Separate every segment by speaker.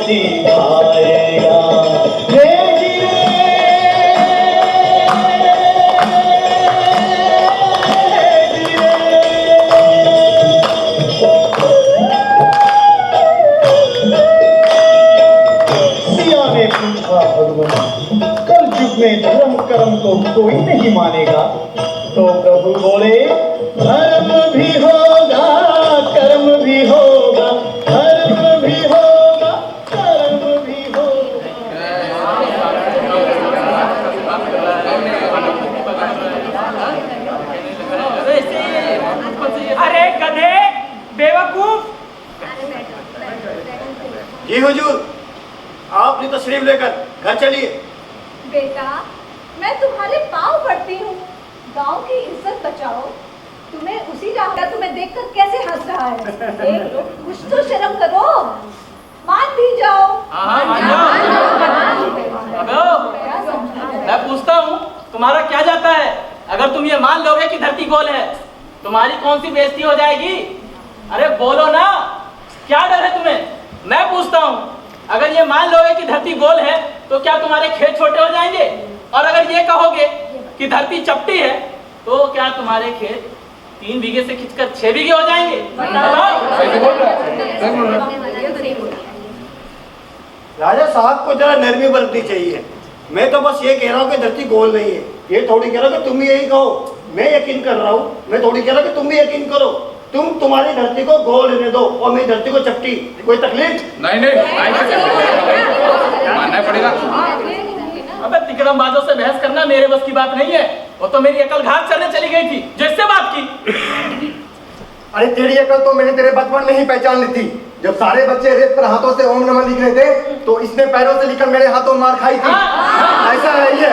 Speaker 1: सिखाएगा। सिया ने पूछा, भगवान कल युग में धर्म कर्म को कोई नहीं मानेगा? तो प्रभु बोले, धर्म भी होगा कर्म भी होगा, धर्म भी होगा कर्म भी होगा।
Speaker 2: अरे गधे, बेवकूफ!
Speaker 3: जी हुजूर, आपने तशरीफ लेकर घर चलिए।
Speaker 4: बेटा, मैं तुम्हारे पाँव पड़ती हूँ, गांव की इज्जत बचाओ। तुम्हें उसी राह का तुम्हें देखकर कैसे हंस रहा है? देख लो, कुछ तो शर्म करो, मान भी जाओ।
Speaker 2: मैं पूछता हूँ, तुम्हारा क्या जाता है? अगर तुम ये मान लोगे कि धरती गोल है, तुम्हारी कौन सी बेइज्जती हो जाएगी? अरे बोलो ना, क्या डर है तुम्हें? मैं पूछता हूँ, अगर ये मान लोगे कि धरती गोल है, तो क्या तुम्हारे खेत छोटे हो जाएंगे? और अगर ये कहोगे कि धरती चपटी है, तो क्या तुम्हारे खेत 3 बीघे से खिंचकर 6 बीघे हो जाएंगे?
Speaker 3: राजा साहब को जरा नरमी बरतनी चाहिए। मैं तो बस ये कह रहा हूँ कि धरती गोल नहीं है। ये थोड़ी कह रहा हूँ कि तुम भी यही कहो। मैं यकीन कर रहा हूँ, मैं थोड़ी कह रहा हूँ कि तुम भी यकीन करो। तुम तुम्हारी धरती को गोल रहने दो और मेरी धरती को चपटी। कोई तकलीफ
Speaker 5: नहीं मानना पड़ेगा।
Speaker 2: अबे तिकड़मबाजों से बहस करना मेरे बस की बात नहीं है। वो तो मेरी अकल घात करने चली गई थी, जिससे बात की।
Speaker 6: अरे तेरी अकल तो मैंने तेरे बचपन में ही पहचान ली थी। जब सारे बच्चे रेत पर हाथों से ओम नमः लिख रहे थे, तो इसने पैरों से लिखकर मेरे हाथों मार खाई थी। ऐसा है ये।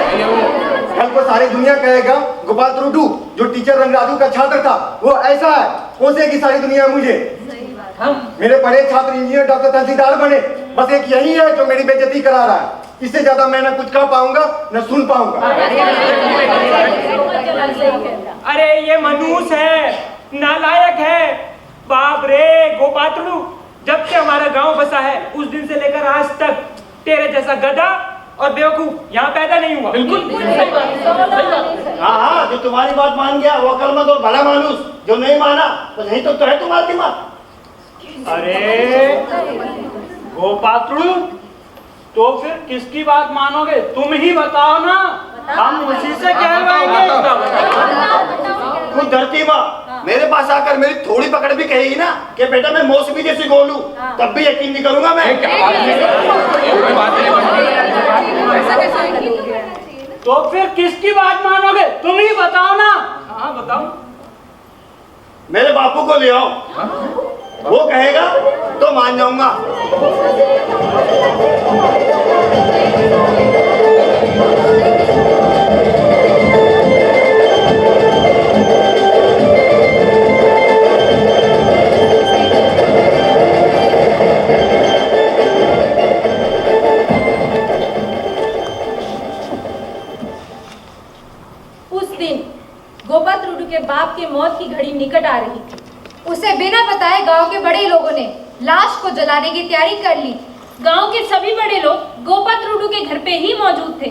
Speaker 6: कल को सारी दुनिया कहेगा गोपाल त्रुडू, जो टीचर रंगराजू का छात्र था, वो ऐसा है। कोसेगी सारी दुनिया मुझे। मेरे पढ़े छात्र इंजीनियर, डॉक्टर, तहसीलदार बने। बस एक यही है जो मेरी बेइज्जती करा रहा है। इससे ज्यादा मैं न कुछ कह पाऊंगा न सुन पाऊंगा।
Speaker 2: अरे ये मनूस है, नालायक है। बाप रे गोपात्रू, जब से हमारा गांव बसा है, उस दिन से लेकर आज तक तेरे जैसा गधा और बेवकूफ यहाँ पैदा नहीं हुआ।
Speaker 3: हाँ हाँ, जो तुम्हारी बात मान गया वो अकलमंद और भला मानुस। जो नहीं माना तो नहीं तो है तुम्हारा दिमाग।
Speaker 2: अरे गोपात्रू, तो फिर किसकी बात मानोगे? तुम ही बताओ ना, हम उसी से कहलवाएंगे।
Speaker 3: खुद धरती माँ मेरे पास आकर मेरी थोड़ी पकड़ भी कहेगी ना कि बेटा मैं मौसमी जैसी गोल हूँ, तब भी यकीन नहीं करूंगा मैं।
Speaker 2: तो फिर किसकी बात मानोगे? तुम ही बताओ ना। हाँ बताओ।
Speaker 3: मेरे बापू को ले आओ, वो कहेगा तो मान जाऊंगा।
Speaker 4: उस दिन गोपात्रुडू के बाप की मौत की घड़ी निकट आ रही थी। उसे बिना बताए गांव के बड़े लोगों ने लाश को जलाने की तैयारी कर ली। गांव के सभी बड़े लोग गोपात्रुडू के घर पे ही मौजूद थे।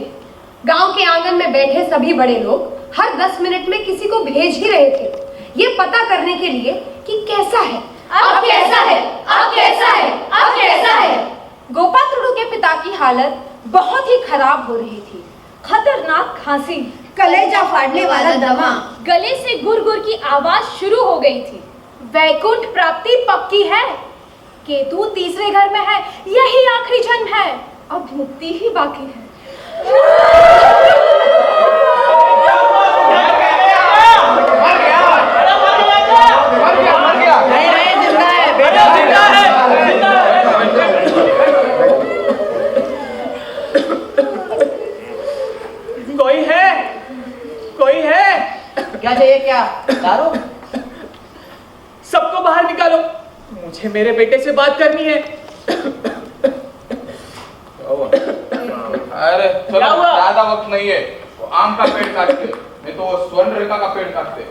Speaker 4: गांव के आंगन में बैठे सभी बड़े लोग हर 10 मिनट में किसी को भेज ही रहे थे, ये पता करने के लिए कि कैसा है, अब कैसा है, अब कैसा है, अब कैसा है। गोपात्रुडू के पिता की हालत बहुत ही खराब हो रही थी। खतरनाक खांसी, कलेजा फाड़ने वाला दमा, गले से गुर-गुर की आवाज शुरू हो गई थी। वैकुंठ प्राप्ति पक्की है। केतु तीसरे घर में है, यही आखिरी जन्म है, अब मुक्ति ही बाकी है।
Speaker 2: कोई है?
Speaker 7: क्या चाहिए? क्या दारू?
Speaker 2: सबको बाहर निकालो, मुझे मेरे बेटे से बात करनी है।
Speaker 5: अरे चलो, ज्यादा वक्त नहीं है। वो आम का पेड़ काटते, नहीं तो वो स्वर्ण रेखा का पेड़ काटते।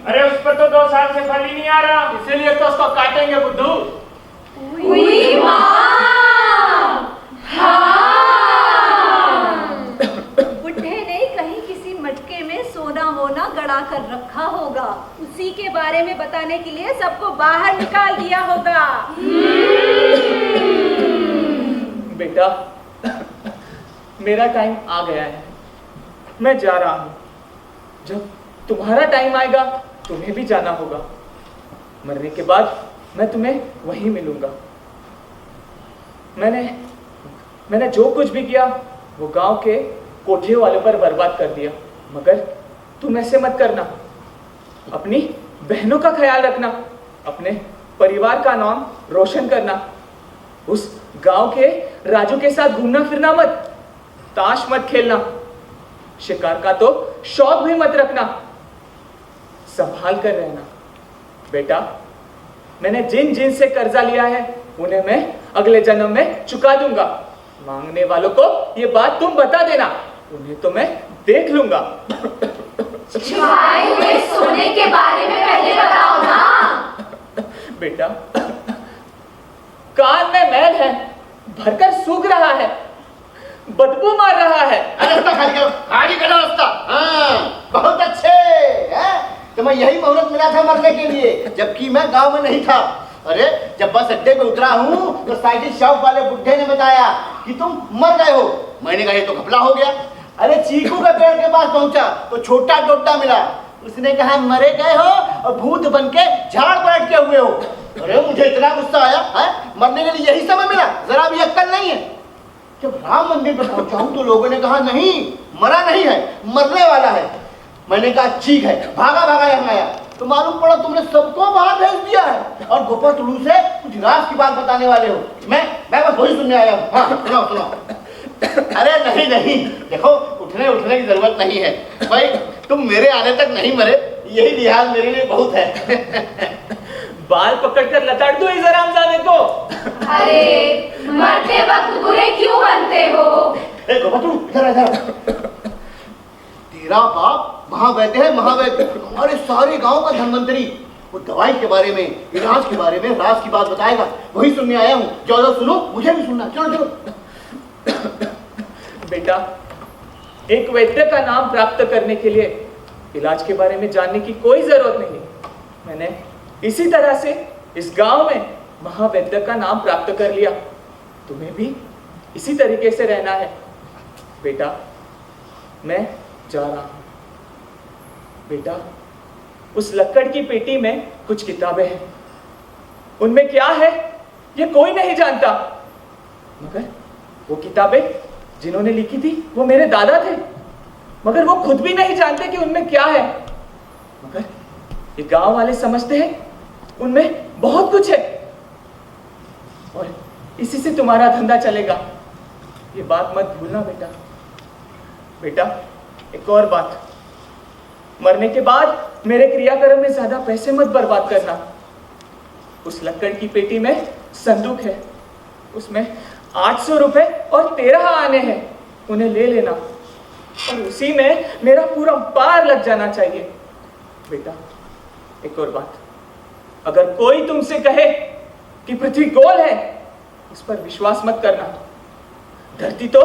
Speaker 2: अरे उस पर तो 2 साल से फल ही नहीं आ रहा, इसीलिए तो उसको काटेंगे बुद्धू।
Speaker 4: उई माँ! बारे में बताने के लिए सबको बाहर निकाल दिया होगा।
Speaker 2: बेटा, मेरा टाइम आ गया है, मैं जा रहा हूँ। जब तुम्हारा टाइम आएगा तुम्हें भी जाना होगा। मरने के बाद मैं तुम्हें वहीं मिलूंगा। मैंने जो कुछ भी किया वो गांव के कोठे वालों पर बर्बाद कर दिया, मगर तुम ऐसे मत करना। अपनी बहनों का ख्याल रखना, अपने परिवार का नाम रोशन करना। उस गांव के राजू के साथ घूमना फिरना मत, ताश मत खेलना, शिकार का तो शौक भी मत रखना। संभाल कर रहना। बेटा, मैंने जिन जिन से कर्जा लिया है उन्हें मैं अगले जन्म में चुका दूंगा। मांगने वालों को ये बात तुम बता देना, उन्हें तो मैं देख लूंगा।
Speaker 4: छुपाए हुए सोने के बारे में पहले बताओ ना।
Speaker 2: बेटा, कान में मैल है, भरकर सूख रहा है, बदबू मार रहा है।
Speaker 3: रास्ता खाली करो रास्ता। हाँ, बहुत अच्छे हैं। तुम्हें यही मुहूर्त मिला था मरने के लिए, जबकि मैं गांव में नहीं था। अरे जब बस अड्डे पे उतरा हूँ तो साइकिल शॉप वाले बुड्ढे ने बताया कि तुम मर गए हो। मैंने कहा ये तो घपला हो गया। अरे चीकू के पेड़ के पास पहुंचा तो छोटा टोटा मिला। उसने कहा मरे गए हो और भूत बन के झाड़ पर अटके हुए हो। अरे मुझे इतना गुस्सा आया है, मरने के लिए यही समय मिला, जरा भी अक्ल नहीं है। जब राम मंदिर पर पहुंचा हूं तो लोगों ने कहा नहीं, मरा नहीं है, मरने वाला है। मैंने कहा ठीक है, भागा भागा यहाँ आया तो मालूम पड़ा तुमने सबको बाहर भेज दिया है और गोपाल टुल्लू से कुछ राज की बात बताने वाले हो। मैं बस वही सुनने आया हूँ। हाँ सुनाओ। अरे नहीं नहीं, देखो उठने की जरूरत नहीं है भाई, तुम मेरे आने तक नहीं मरे, यही लिहाज मेरे लिए बहुत है।
Speaker 2: बाल पकड़कर लताड़ दो इस हरामजादे को।
Speaker 4: अरे मरते वक्त बुरे क्यों बनते हो?
Speaker 3: गोपाल टुल्लू इधर। तेरा बाप महावैद्य है, महावैद्य, हमारे सारे गांव का धनवंतरी। वो दवाई के बारे में, इलाज के बारे में राज की बात बताएगा, वही सुनने आया हूँ। चलो सुनो, मुझे भी सुनना। चलो चलो।
Speaker 2: बेटा, एक वैद्य का नाम प्राप्त करने के लिए इलाज के बारे में जानने की कोई जरूरत नहीं। मैंने इसी तरह से इस गांव में महावैद्य का नाम प्राप्त कर लिया। तुम्हें भी इसी तरीके से रहना है। बेटा, मैं जा रहा हूं। बेटा, उस लक्कड़ की पेटी में कुछ किताबें हैं। उनमें क्या है ये कोई नहीं जानता, मगर वो किताबें जिन्होंने लिखी थी वो मेरे दादा थे, मगर वो खुद भी नहीं जानते कि उनमें क्या है। मगर ये गांव वाले समझते हैं उनमें बहुत कुछ है और इसी से तुम्हारा धंधा चलेगा। ये बात मत भूलना बेटा। बेटा, एक और बात, मरने के बाद मेरे क्रियाक्रम में ज्यादा पैसे मत बर्बाद करना। उस लक्कड़ की पेटी में संदूक है, उसमें 800 रुपए और 13 आने हैं, उन्हें ले लेना और उसी में मेरा पूरा पार लग जाना चाहिए। बेटा, एक और बात, अगर कोई तुमसे कहे कि पृथ्वी गोल है, उस पर विश्वास मत करना। धरती तो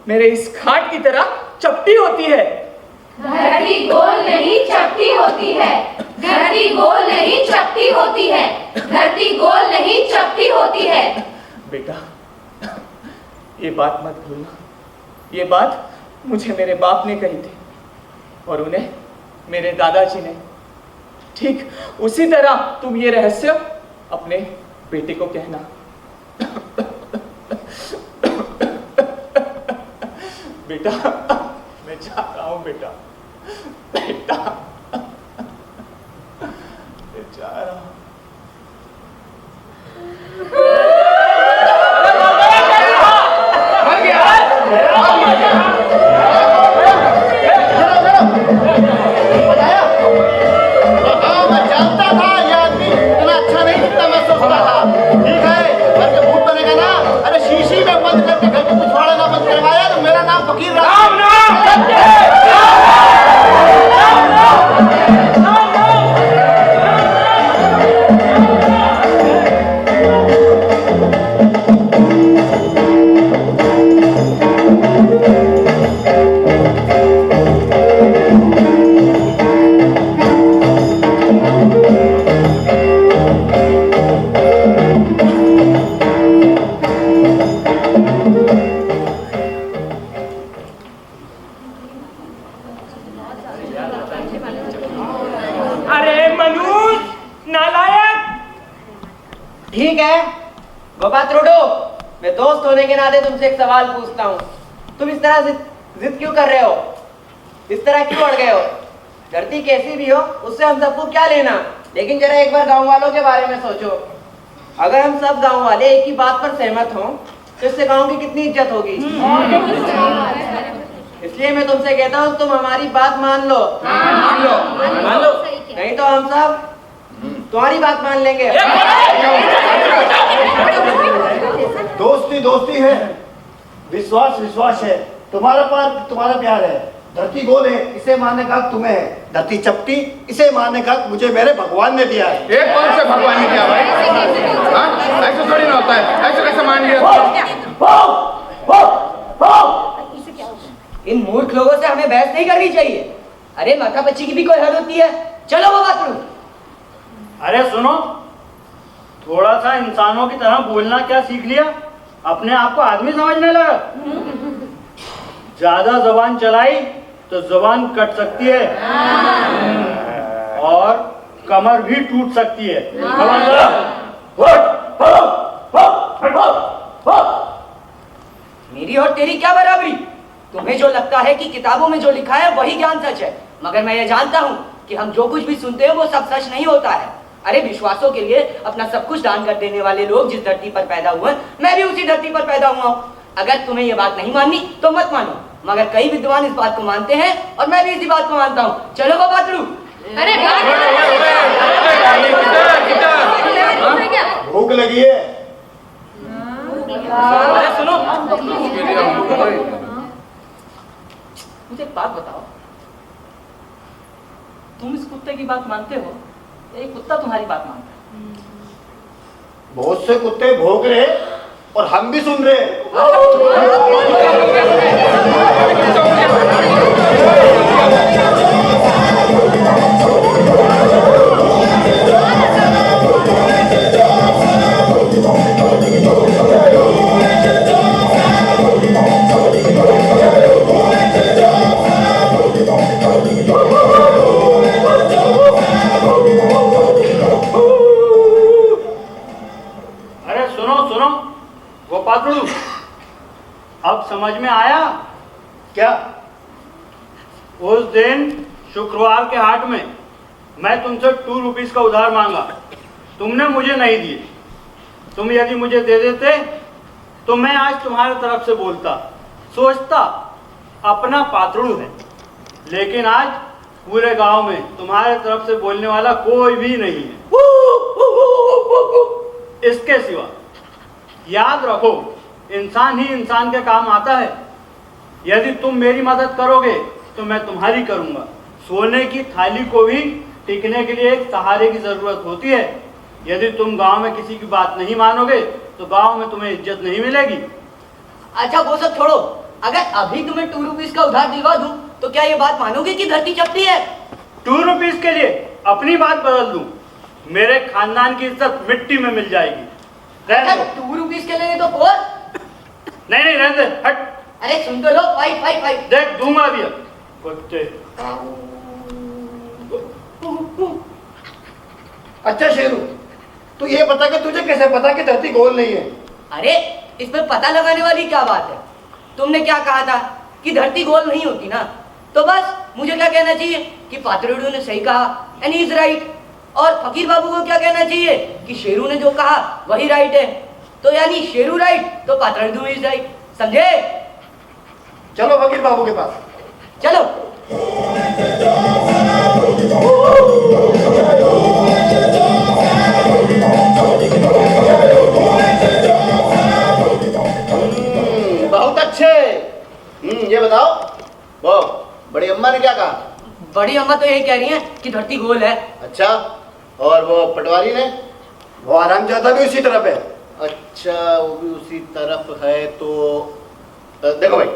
Speaker 2: मेरे इस खाट की तरह चपटी होती है।
Speaker 4: धरती गोल नहीं चपटी होती है। धरती गोल नहीं चपटी होती है। धरती गोल नहीं चपटी होती है।
Speaker 2: बेटा, ये बात मत भूलना। ये बात मुझे मेरे बाप ने कही थी और उन्हें मेरे दादाजी ने। ठीक उसी तरह तुम ये रहस्य अपने बेटे को कहना। बेटा, मैं जा रहा हूं बेटा। बेटा, मैं जा रहा हूं।
Speaker 3: फकीर राम
Speaker 7: ठीक है। गोपाल त्रोडो, मैं दोस्त होने के नाते तुमसे एक सवाल पूछता हूँ। तुम इस तरह जिद क्यों कर रहे हो? इस तरह क्यों अड़ गए हो? धरती कैसी भी हो, उससे हम सबको क्या लेना? लेकिन जरा एक बार गांव वालों के बारे में सोचो। अगर हम सब गांव वाले एक ही बात पर सहमत हों तो इससे गांव की कितनी इज्जत होगी। इसलिए मैं तुमसे कहता हूँ तुम हमारी बात मान लो।
Speaker 2: मान लो।
Speaker 7: नहीं तो हम सब तुम्हारी बात मान लेंगे।
Speaker 3: दोस्ती दोस्ती है, विश्वास विश्वास है। तुम्हारा प्यार है। धरती गोल है, इसे मानने का हक तुम्हें है। धरती चपटी, इसे मानने का हक मुझे मेरे भगवान ने दिया है।
Speaker 5: ये कौन से भगवान ने दिया भाई? हाँ, ऐसे थोड़ी ना होता है। ऐसे कैसे मान लिया?
Speaker 7: इन मूर्ख लोगों से हमें बहस नहीं करनी चाहिए। अरे माथा बच्ची की भी कोई हद होती है। चलो वो बात करो।
Speaker 1: अरे सुनो, थोड़ा सा इंसानों की तरह बोलना क्या सीख लिया? अपने आप को आदमी समझने लगा। ज्यादा जबान चलाई तो जबान कट सकती है और कमर भी टूट सकती है।
Speaker 7: मेरी और तेरी क्या बराबरी? तुम्हें जो लगता है कि किताबों में जो लिखा है वही ज्ञान सच है, मगर मैं ये जानता हूँ कि हम जो कुछ भी सुनते हैं वो सब सच नहीं होता है। अरे विश्वासों के लिए अपना सब कुछ दान कर देने वाले लोग जिस धरती पर पैदा हुए, मैं भी उसी धरती पर पैदा हुआ हूँ। अगर तुम्हें ये बात नहीं माननी तो मत मानो, मगर कई विद्वान इस बात को मानते हैं और मैं भी इसी बात को मानता हूँ। चलो वो बात रू।
Speaker 4: अरे
Speaker 3: भूख लगी है।
Speaker 2: अरे सुनो, मुझे एक बात बताओ, तुम इस कुत्ते की बात मानते हो? ये कुत्ता तुम्हारी बात मानता है?
Speaker 3: बहुत से कुत्ते भौंक रहे और हम भी सुन रहे।
Speaker 1: अरे सुनो सुनो गोपात्रू, अब समझ में आया
Speaker 3: क्या?
Speaker 1: उस दिन शुक्रवार के हाट में मैं तुमसे 2 रुपीस का उधार मांगा, तुमने मुझे नहीं दिए। तुम यदि मुझे दे देते तो मैं आज तुम्हारी तरफ से बोलता, सोचता अपना पात्रुड़ है। लेकिन आज पूरे गांव में तुम्हारे तरफ से बोलने वाला कोई भी नहीं है। इसके सिवा याद रखो, इंसान ही इंसान के काम आता है। यदि तुम मेरी मदद करोगे तो मैं तुम्हारी करूंगा। सोने की थाली को भी टिकने के लिए एक सहारे की जरूरत होती है। यदि तुम गांव में किसी की बात नहीं मानोगे तो गांव में तुम्हें इज्जत नहीं मिलेगी।
Speaker 7: अच्छा वो सब छोड़ो, अगर अभी तुम्हें 2 रुपीस का उधार दिलवा दूं तो क्या ये बात मानोगे कि धरती चपटी है?
Speaker 1: 2 रुपीस के लिए अपनी बात बदल दूं, मेरे खानदान की इज्जत मिट्टी में मिल जाएगी। रहने दो।
Speaker 7: 2 रुपीस के लिए तो बोल।
Speaker 1: नहीं नहीं रहने दे, हट।
Speaker 7: अरे सुन तो लो, फाइट फाइट फाइट।
Speaker 1: देख दूंगा भी अब। कुत्ते।
Speaker 3: अच्छा शेरू, तू ये बता कि तुझे कैसे पता कि धरती गोल नहीं है?
Speaker 7: अरे इसमें पता लगाने वाली क्या बात है? तुमने क्या कहा था कि धरती गोल नहीं होती ना, तो बस मुझे क्या कहना चाहिए कि पात्रोड़ू ने सही कहा, एंड इज राइट। और फकीर बाबू को क्या कहना चाहिए कि शेरू ने जो कहा वही राइट है। तो यानी शेरू राइट तो पात्रोड़ू इज राइट, समझे?
Speaker 3: चलो फकीर बाबू के पास।
Speaker 7: चलो।
Speaker 3: बहुत अच्छे। ये बताओ, वो बड़ी अम्मा ने क्या कहा?
Speaker 7: बड़ी अम्मा तो यही कह रही हैं कि धरती गोल है।
Speaker 3: अच्छा, और वो पटवारी ने? वो आरामजादा भी उसी तरफ है। अच्छा, वो भी उसी तरफ है। तो देखो भाई,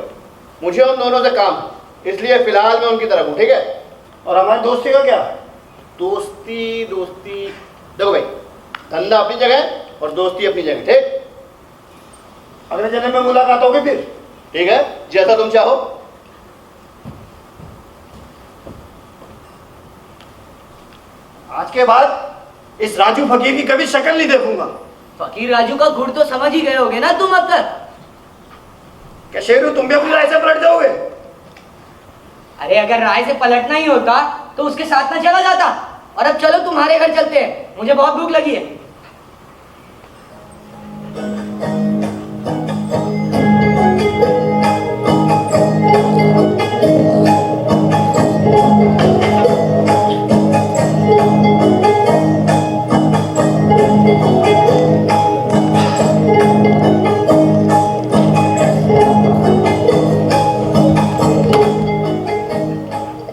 Speaker 3: मुझे उन दोनों से काम, इसलिए फिलहाल मैं उनकी तरफ हूँ, ठीक है? और हमारी दोस्ती का क्या? दोस्ती दोस्ती देखो भाई, धंधा अपनी जगह और दोस्ती अपनी जगह, ठीक? अगले जन्म में मुलाकात होगी फिर, ठीक है? जैसा तुम चाहो। आज के बाद इस राजू फकीर की कभी शक्ल नहीं देखूंगा।
Speaker 7: फकीर राजू का गुड़ तो समझ ही गए होगे ना तुम अब तक।
Speaker 3: क्या शेरू, तुम भी अपनी राय से पलट जाओगे?
Speaker 7: अरे अगर राय से पलटना ही होता तो उसके साथ ना चला जाता। और अब चलो तुम्हारे घर चलते हैं, मुझे बहुत भूख लगी है।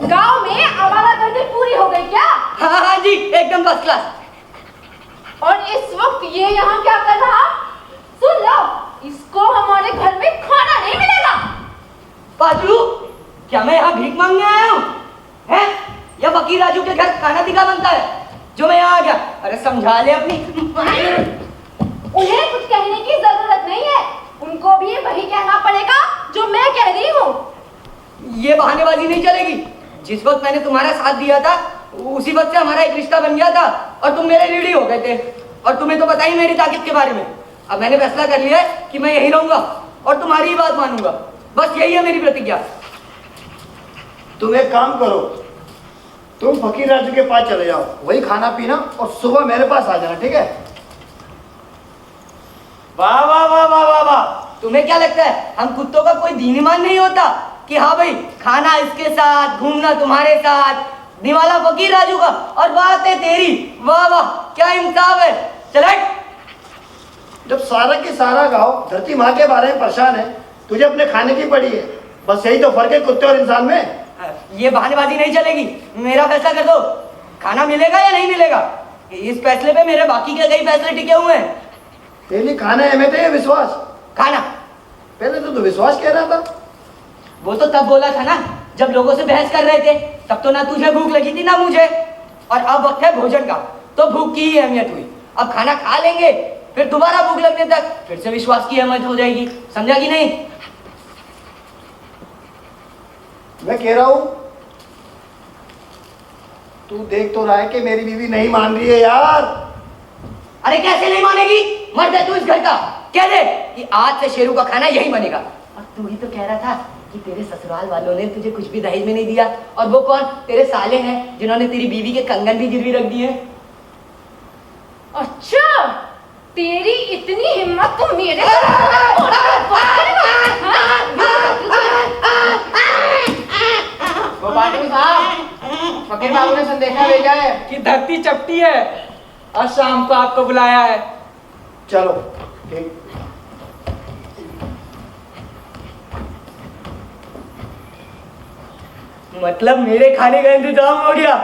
Speaker 4: गांव में आवारा गर्दी पूरी हो गई क्या?
Speaker 7: हाँ हाँ जी, एकदम फर्स्ट क्लास।
Speaker 4: और इस वक्त ये यहाँ क्या कर रहा? सुन लो, इसको हमारे घर में खाना नहीं मिलेगा।
Speaker 7: पाजू, क्या मैं यहाँ भीख मांगने आया हूँ? हैं? या फकीर राजू के घर खाना तीखा बनता है जो मैं यहाँ आ गया? अरे समझा ले अपनी।
Speaker 4: उन्हें कुछ कहने की जरूरत नहीं है, उनको भी वही कहना पड़ेगा जो मैं कह रही हूँ।
Speaker 7: ये बहानेबाजी नहीं चलेगी। जिस वक्त मैंने तुम्हारा साथ दिया था उसी वक्त से हमारा एक रिश्ता बन गया था और तुम मेरे रीढ़ी हो गए थे। और तुम्हें तो पता ही मेरी ताकत के बारे में। अब मैंने फैसला कर लिया है कि मैं यहीं रहूंगा और तुम्हारी ही बात मानूंगा। बस यही है मेरी प्रतिज्ञा।
Speaker 3: तुम एक काम करो, तुम फकीर राजू के पास चले जाओ, वही खाना पीना और सुबह मेरे पास आ जाना, ठीक है?
Speaker 7: वाह वाह वाह वाह वाह वाह। तुम्हें क्या लगता है हम कुत्तों का कोई दीन ईमान नहीं होता कि हाँ भाई खाना इसके साथ, घूमना तुम्हारे साथ, निवाला फकीर राजू का और बात है तेरी। वाह वाह, क्या इंसाफ है। चल हट।
Speaker 3: जब सारा की सारा गांव धरती माँ के बारे में परेशान है, तुझे अपने खाने की पड़ी है। बस यही तो फर्क है कुत्ते और इंसान में।
Speaker 7: ये बहानेबाजी नहीं चलेगी। मेरा फैसला कर दो, खाना मिलेगा या नहीं मिलेगा। इस फैसले पे मेरे बाकी के कई फैसले टिके हुए हैं।
Speaker 3: तेरी खाना है में थे विश्वास।
Speaker 7: खाना
Speaker 3: पहले तो विश्वास कह रहा था।
Speaker 7: वो तो तब बोला था ना जब लोगों से बहस कर रहे थे, तब तो ना तुझे भूख लगी थी ना मुझे। और अब वक्त है भोजन का, तो भूख की ही अहमियत हुई। अब खाना खा लेंगे, फिर दोबारा भूख लगने तक फिर से विश्वास की अहमियत हो जाएगी। समझा कि नहीं?
Speaker 3: मैं कह रहा हूं, तू देख तो रहा है कि मेरी बीवी नहीं मान रही है यार।
Speaker 7: अरे कैसे नहीं मानेगी? मर्द है तू इस घर का। कह दे कि आज से शेरू का खाना यही बनेगा। और तू ही तो कह रहा था कि तेरे ससुराल वालों ने तुझे कुछ भी दहेज में नहीं दिया। और वो कौन? तेरे साले हैं जिन्होंने तेरी बीवी के कंगन भी गिरवी रख दिए।
Speaker 4: अच्छा, तेरी इतनी हिम्मत तो मेरे
Speaker 2: गोपाल साहब, फकीर बाबू ने संदेशा भेजा है कि धरती चपटी है और शाम को आपको बुलाया है।
Speaker 3: चलो ठीक।
Speaker 7: मतलब मेरे खाने का इंतजाम हो गया।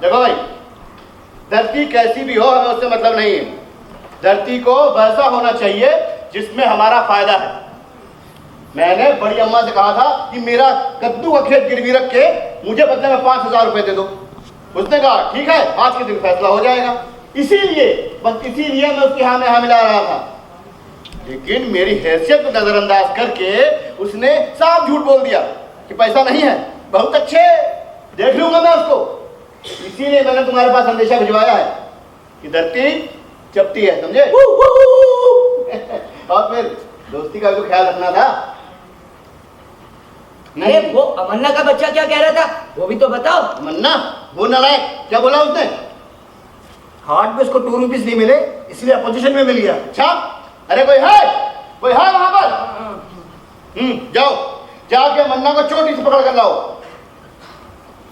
Speaker 6: देखो भाई, धरती कैसी भी हो हमें उससे मतलब नहीं है। धरती को वैसा होना चाहिए जिसमें हमारा फायदा है। मैंने बड़ी अम्मा से कहा था कि मेरा कद्दू का खेत गिरवी रख के मुझे बदले में 5,000 रुपए दे दो। उसने कहा ठीक है, आज के दिन फैसला हो जाएगा। इसीलिए मैं उसकी हाँ में हाँ मिला रहा था। लेकिन मेरी हैसियत को नजरअंदाज करके उसने साफ झूठ बोल दिया कि पैसा नहीं है। बहुत अच्छे, देख लूंगा मैं उसको। इसीलिए मैंने तुम्हारे पास संदेशा भिजवाया है कि धरती चपटी है, समझे? और फिर दोस्ती का भी ख्याल रखना था।
Speaker 7: अरे वो अमन्ना का बच्चा क्या कह रहा था, वो भी तो बताओ।
Speaker 3: मन्ना, वो नालायक, क्या बोला उसने? हाट में उसको 2 रुपीस नहीं मिले, इसलिए अपोजिशन में मिल गया।
Speaker 6: अच्छा, अरे कोई है वहां पर? जाओ, जाके मन्ना को चोटी से पकड़ कर लाओ।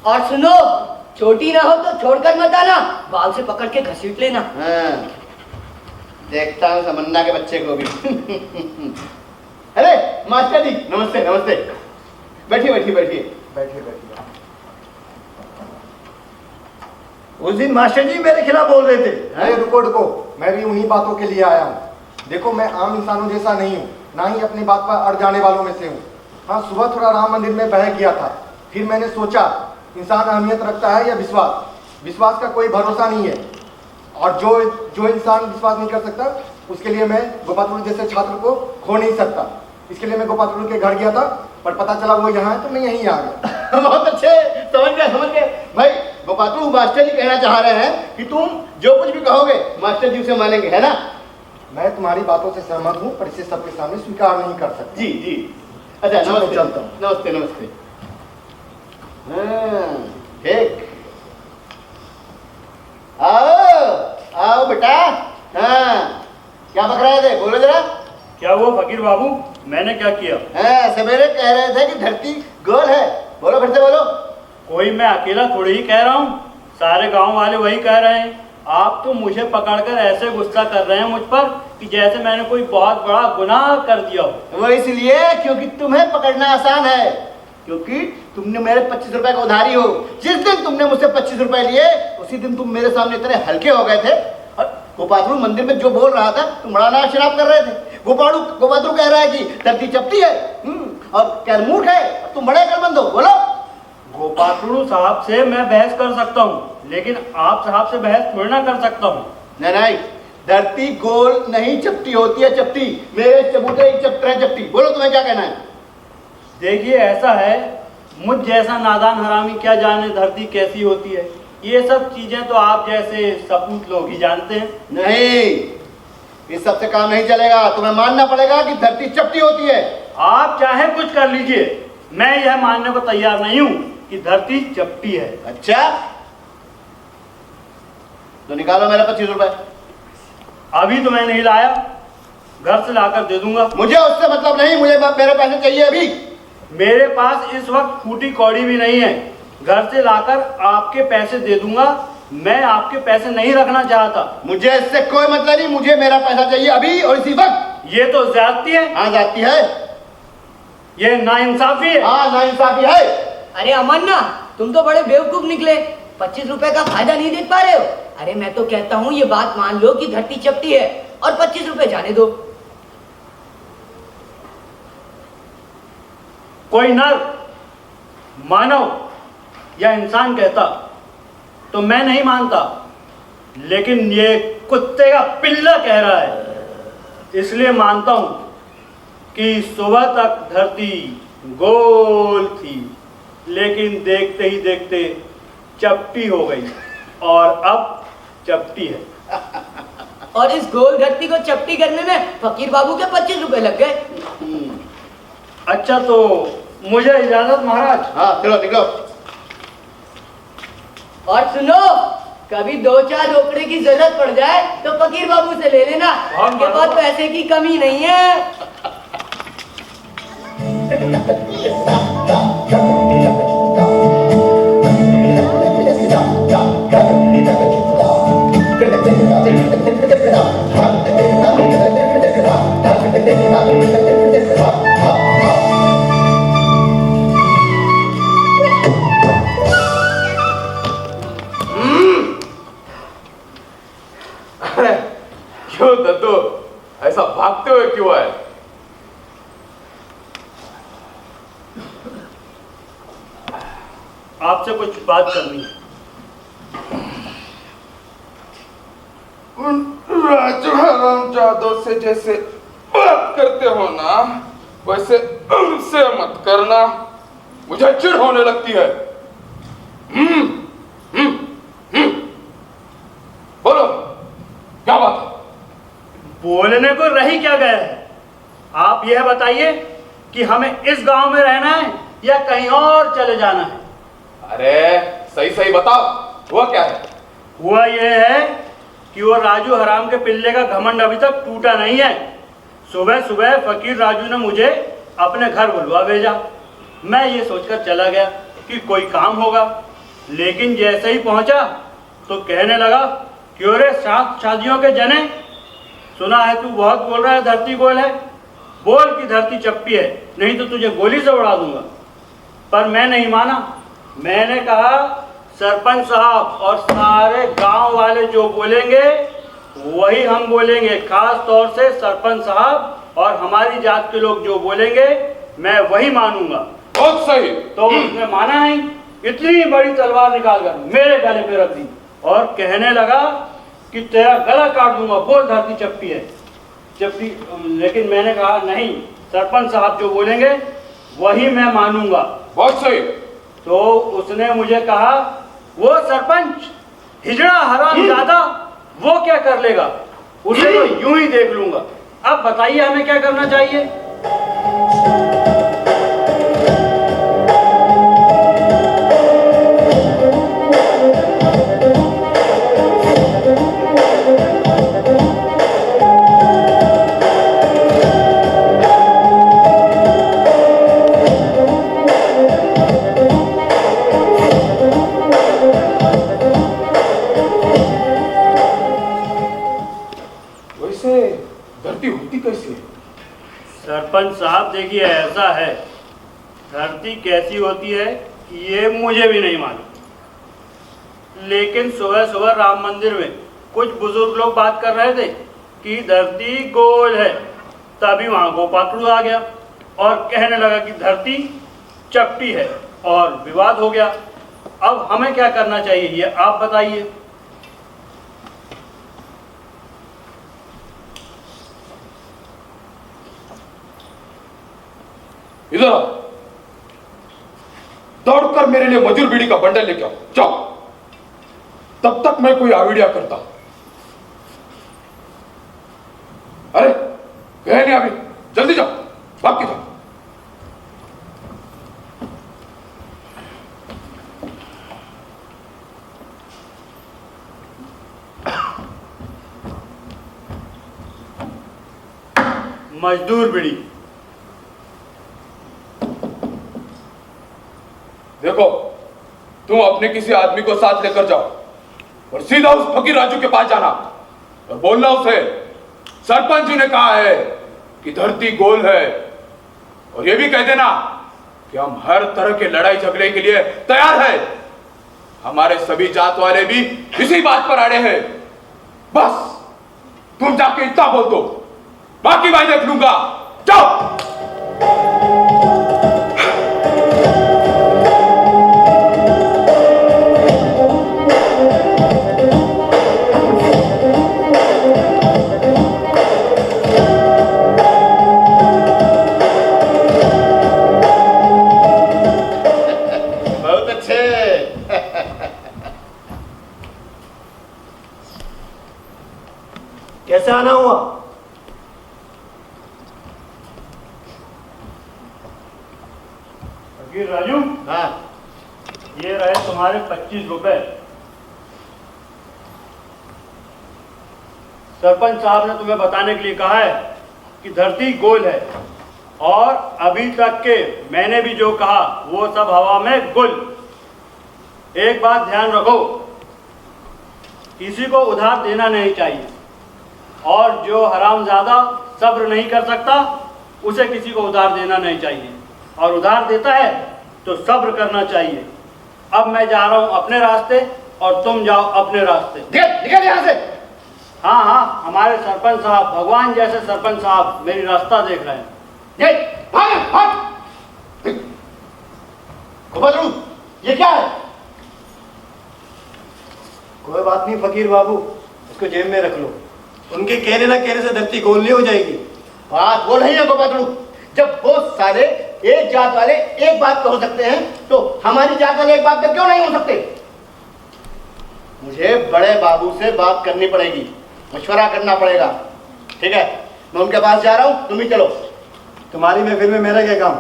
Speaker 7: और सुनो, छोटी ना हो तो छोड़कर मत आना, बाल से पकड़ के घसीट लेना।
Speaker 6: हाँ, देखता हूँ समन्ना के बच्चे को भी। अरे मास्टर जी, नमस्ते नमस्ते। बैठिए बैठिए बैठिए
Speaker 3: बैठिए बैठिए। उस दिन मास्टर जी मेरे खिलाफ बोल रहे थे।
Speaker 6: अरे रुको, मैं भी उन्हीं बातों के लिए आया हूँ। देखो, मैं आम इंसानों जैसा नहीं हूँ, ना ही अपनी बात पर अड़ जाने वालों में से हूँ। हाँ, सुबह थोड़ा राम मंदिर में बह गया था, फिर मैंने सोचा इंसान अहमियत रखता है या विश्वास। विश्वास का कोई भरोसा नहीं है, और जो इंसान विश्वास नहीं कर सकता उसके लिए मैं गोपाल जैसे छात्र को खो नहीं सकता। इसके लिए मैं गोपाल के घर गया था, पर पता चला वो यहाँ है तो मैं यहीं आ गया।
Speaker 1: बहुत अच्छे, समझ गए भाई। गोपाल मास्टर जी कहना चाह रहे हैं कि तुम जो कुछ भी कहोगे मास्टर जी उसे मानेंगे, है ना?
Speaker 6: मैं तुम्हारी बातों से सहमत हूँ, पर इसे सबके सामने स्वीकार नहीं कर सकता।
Speaker 1: जी जी। अच्छा नमस्ते।
Speaker 6: चलता हूँ।
Speaker 1: नमस्ते नमस्ते। ठीक, आओ बेटा। हाँ, क्या पक रहे थे, बोलो जरा।
Speaker 8: क्या हुआ फकीर बाबू, मैंने क्या किया?
Speaker 1: हाँ, सवेरे कह रहे थे कि धरती गोल है, बोलो फिर से बोलो।
Speaker 8: कोई मैं अकेला थोड़ी ही कह रहा हूँ, सारे गांव वाले वही कह रहे हैं। आप तो मुझे पकड़कर ऐसे गुस्सा कर रहे हैं मुझ पर कि जैसे मैंने कोई बहुत बड़ा गुनाह कर दिया हो।
Speaker 1: वो इसलिए क्योंकि तुम्हें पकड़ना आसान है, क्योंकि तुमने मेरे 25 रुपए का उधारी हो। जिस दिन तुमने मुझसे 25 रुपए लिए उसी दिन तुम मेरे सामने इतने हल्के हो गए थे। और गोपात्रू मंदिर में जो बोल रहा था तुम बड़ा नाक शराब कर रहे थे। गोपात्रू कह रहा है कि धरती चपटी है, और क्या मूर्ख है, तुम बड़े अकलमंद हो, बोलो।
Speaker 8: गोपात्रू साहब से मैं बहस कर सकता हूँ, लेकिन आप साहब से बहस थोड़ी ना कर सकता हूँ।
Speaker 1: नहीं, धरती गोल नहीं चपटी होती है, चपटी। मेरे चबूतरे ही चपटी। बोलो तुम्हें क्या कहना है?
Speaker 8: देखिए ऐसा है, मुझ जैसा नादान हरामी क्या जाने धरती कैसी होती है। ये सब चीजें तो आप जैसे सपूत लोग ही जानते हैं।
Speaker 1: नहीं, इस सब से काम नहीं चलेगा। तुम्हें मानना पड़ेगा कि धरती चपटी होती है।
Speaker 8: आप चाहे कुछ कर लीजिए, मैं यह मानने को तैयार नहीं हूँ कि धरती चपटी है।
Speaker 1: अच्छा, तो निकालो मेरे 25 रुपए।
Speaker 8: अभी तो मैं नहीं लाया, घर से लाकर दे दूंगा।
Speaker 1: मुझे उससे मतलब नहीं, मुझे मेरे पैसे चाहिए अभी।
Speaker 8: मेरे पास इस वक्त फूटी कौड़ी भी नहीं है, घर से लाकर आपके पैसे दे दूंगा। मैं आपके पैसे नहीं रखना चाहता।
Speaker 1: मुझे इससे कोई मतलब नहीं, मुझे मेरा पैसा चाहिए अभी और इसी वक्त।
Speaker 8: ये तो ज्यादती है।
Speaker 1: हाँ जाती है,
Speaker 8: ये नाइंसाफी है।
Speaker 1: हाँ नाइंसाफी है।
Speaker 7: अरे अमन्ना, तुम तो बड़े बेवकूफ निकले। 25 रुपए का फायदा नहीं देख पा रहे हो। अरे मैं तो कहता हूँ ये बात मान लो कि धरती चपटी है और 25 रुपए जाने दो।
Speaker 8: कोई नर, मानव या इंसान कहता तो मैं नहीं मानता, लेकिन ये कुत्ते का पिल्ला कह रहा है, इसलिए मानता हूं कि सुबह तक धरती गोल थी, लेकिन देखते ही देखते चपटी हो गई और अब चपटी है।
Speaker 7: और इस गोल धरती को चपटी करने में फकीर बाबू के 25 रुपए लग गए।
Speaker 8: अच्छा तो मुझे इजाजत महाराज।
Speaker 1: हाँ चलो निकलो।
Speaker 7: और सुनो, कभी 2-4 रोकड़े की जरूरत पड़ जाए तो फकीर बाबू से ले लेना, उनके पास पैसे की कमी नहीं है।
Speaker 5: क्यों दद्दू, ऐसा भागते हुए क्यों आए?
Speaker 8: आपसे कुछ बात करनी है।
Speaker 5: उन राजू हरामजादों से जैसे बात करते हो ना, वैसे उनसे मत करना, मुझे चिढ़ होने लगती है। बोलो क्या बात है?
Speaker 8: बोलने को रही क्या गया है? आप यह बताइए कि हमें इस गांव में रहना है या कहीं और चले जाना है?
Speaker 5: अरे सही सही बताओ, हुआ क्या है?
Speaker 8: हुआ यह है कि वो राजू हराम के पिल्ले का घमंड अभी तक टूटा नहीं है। सुबह सुबह फकीर राजू ने मुझे अपने घर बुलवा भेजा। मैं ये सोचकर चला गया कि कोई काम होगा, लेकिन जैसे ही पहुंचा तो कहने लगा क्यों रे शादियों के जने, सुना है तू बहुत बोल रहा है धरती गोल है, बोल कि धरती चपटी है, नहीं तो तुझे गोली से उड़ा दूंगा। पर मैं नहीं माना। मैंने कहा सरपंच साहब और सारे गांव वाले जो बोलेंगे वही हम बोलेंगे, खास तौर से सरपंच साहब और हमारी जात के लोग जो बोलेंगे मैं वही मानूंगा।
Speaker 5: बहुत सही।
Speaker 8: तो उसने माना नहीं, इतनी बड़ी तलवार निकालकर मेरे गले पे रख दी और कहने लगा कि तेरा गला काट दूंगा, बोल धरती चप्पी है चप्पी। लेकिन मैंने कहा नहीं, सरपंच साहब जो बोलेंगे वही मैं मानूंगा।
Speaker 5: बहुत सही।
Speaker 8: तो उसने मुझे कहा, वो सरपंच हिजड़ा हराम ज्यादा, वो क्या कर लेगा, उसे तो यूं ही देख लूंगा। अब बताइए हमें क्या करना चाहिए।
Speaker 5: धरती होती कैसी है?
Speaker 8: सरपंच साहब देखिए, ऐसा है, धरती कैसी होती है ये मुझे भी नहीं मालूम, लेकिन सुबह सुबह राम मंदिर में कुछ बुजुर्ग लोग बात कर रहे थे कि धरती गोल है। तभी वहां गोपात्रू आ गया और कहने लगा कि धरती चपटी है और विवाद हो गया। अब हमें क्या करना चाहिए ये आप बताइए।
Speaker 5: इधर आओ, दौड़कर मेरे लिए मजूर बीड़ी का बंडल लेके आओ, जाओ। तब तक मैं कोई आइडिया करता। अरे गए नहीं अभी, जल्दी जाओ, भाग के जाओ।
Speaker 8: मजदूर बीड़ी।
Speaker 5: देखो, तुम अपने किसी आदमी को साथ लेकर जाओ और सीधा उस फकीर राजू के पास जाना और बोलना उसे, सरपंच जी ने कहा है कि धरती गोल है, और ये भी कह देना कि हम हर तरह के लड़ाई झगड़े के लिए तैयार हैं। हमारे सभी जात वाले भी इसी बात पर अड़े हैं। बस तुम जाके इतना बोल दो, बाकी मैं देख लूंगा। जाओ।
Speaker 3: कैसे आना हुआ?
Speaker 8: फकीर राजू,
Speaker 3: हाँ,
Speaker 8: ये रहे तुम्हारे 25 रुपए। सरपंच साहब ने तुम्हें बताने के लिए कहा है कि धरती गोल है, और अभी तक के मैंने भी जो कहा वो सब हवा में गुल। एक बात ध्यान रखो, किसी को उधार देना नहीं चाहिए, और जो हरामजादा सब्र नहीं कर सकता उसे किसी को उधार देना नहीं चाहिए, और उधार देता है तो सब्र करना चाहिए। अब मैं जा रहा हूं अपने रास्ते और तुम जाओ अपने रास्ते।
Speaker 3: निकल यहाँ से।
Speaker 8: हाँ हाँ, हमारे सरपंच साहब, भगवान जैसे सरपंच साहब मेरी रास्ता देख रहे हैं।
Speaker 3: बदलू, ये क्या है? कोई बात नहीं फकीर बाबू, इसको जेब में रख लो। उनके कहने ना कहने से धरती गोल नहीं हो जाएगी।
Speaker 6: बात वो नहीं है गोपात्रू, जब बहुत सारे एक जात वाले एक बात हो सकते हैं तो हमारी जात वाले एक बात पर क्यों नहीं हो सकते? मुझे बड़े बाबू से बात करनी पड़ेगी, मशवरा करना पड़ेगा। ठीक है, मैं उनके पास जा रहा हूँ, तुम ही चलो।
Speaker 3: तुम्हारी महफिल में मेरा क्या काम?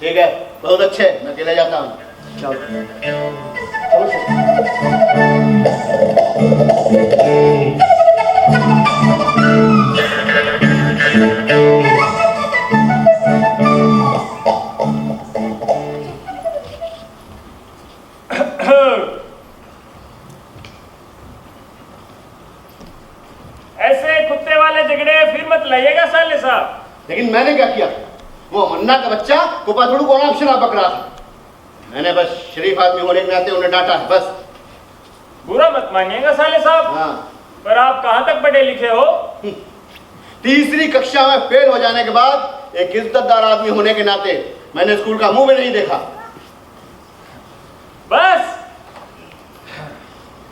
Speaker 6: ठीक है, बहुत अच्छे, मैं अकेले जाता हूँ।
Speaker 9: ऐसे कुत्ते वाले झगड़े फिर मत लाइएगा साले साहब।
Speaker 6: लेकिन मैंने क्या किया? वो मन्ना का बच्चा गोपात्रू को अनाप शनाप पकड़ा था। मैंने बस शरीफ आदमी होने के नाते उन्हें डांटा है, बस।
Speaker 9: बुरा मत मानिएगा साले साहब।
Speaker 6: हाँ।
Speaker 9: पर आप कहाँ तक पढ़े लिखे हो?
Speaker 6: तीसरी कक्षा में फेल हो जाने के बाद एक इज्जतदार आदमी होने के नाते मैंने स्कूल का मुंह भी नहीं देखा।
Speaker 9: बस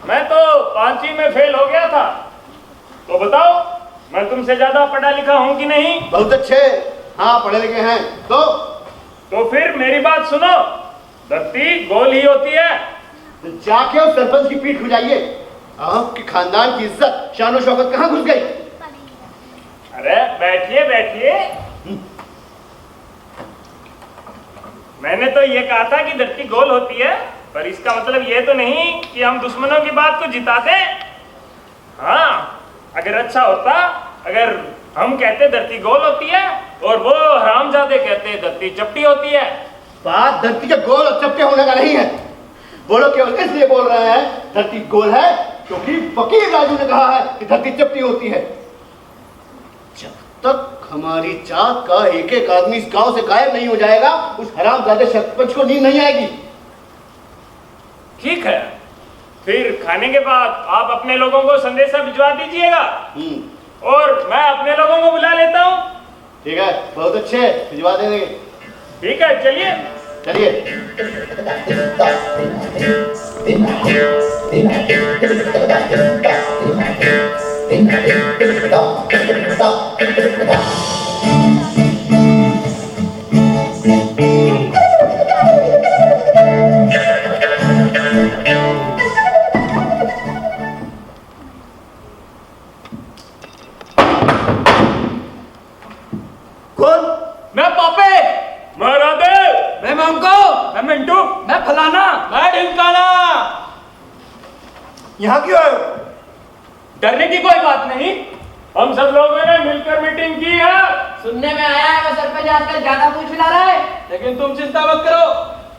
Speaker 9: मैं तो 5वीं में फेल हो गया था। तो बताओ मैं तुमसे ज्यादा पढ़ा लिखा हूं कि नहीं?
Speaker 3: बहुत अच्छे, हाँ पढ़े लिखे हैं।
Speaker 9: तो फिर मेरी बात सुनो, धरती गोल ही होती है।
Speaker 3: जाके उस सरपंच की पीठ खुजाइए। आपके खानदान की इज्जत शान शौकत कहाँ घुस गई?
Speaker 9: अरे बैठिए बैठिए। मैंने तो ये कहा था कि धरती गोल होती है, पर इसका मतलब ये तो नहीं कि हम दुश्मनों की बात को जिता दें। हाँ, अगर अच्छा होता अगर हम कहते धरती गोल होती है और वो हरामजादे कहते धरती चपटी होती है।
Speaker 3: बात धरती के गोल और चपटे होने का नहीं है। वो लोग केवल इसलिए बोल रहे हैं धरती गोल है क्योंकि फकीर राजू ने कहा है कि धरती चपटी होती है। जब तक हमारी जात का एक एक आदमी इस गांव से गायब नहीं हो जाएगा, उस हरामजादे सरपंच को नींद नहीं आएगी।
Speaker 9: ठीक है, फिर खाने के बाद आप अपने लोगों को संदेशा भिजवा दीजिएगा और मैं अपने लोगों को बुला लेता हूँ।
Speaker 3: ठीक है, बहुत अच्छे, भिजवा देंगे।
Speaker 9: ठीक है, चलिए
Speaker 3: चलिए। कौन?
Speaker 2: मैं पापे,
Speaker 9: मैं राधे,
Speaker 2: मैं मंको,
Speaker 9: मैं मिंटू,
Speaker 2: मैं फलाना, मैं ढिमकाना।
Speaker 3: यहाँ क्यों आए हो?
Speaker 9: डरने की कोई बात नहीं, हम सब लोगों ने मिलकर मीटिंग की है।
Speaker 7: सुनने में आया है वो सरपंच आजकल ज्यादा पूछ मिला रहा है।
Speaker 2: लेकिन तुम चिंता मत करो,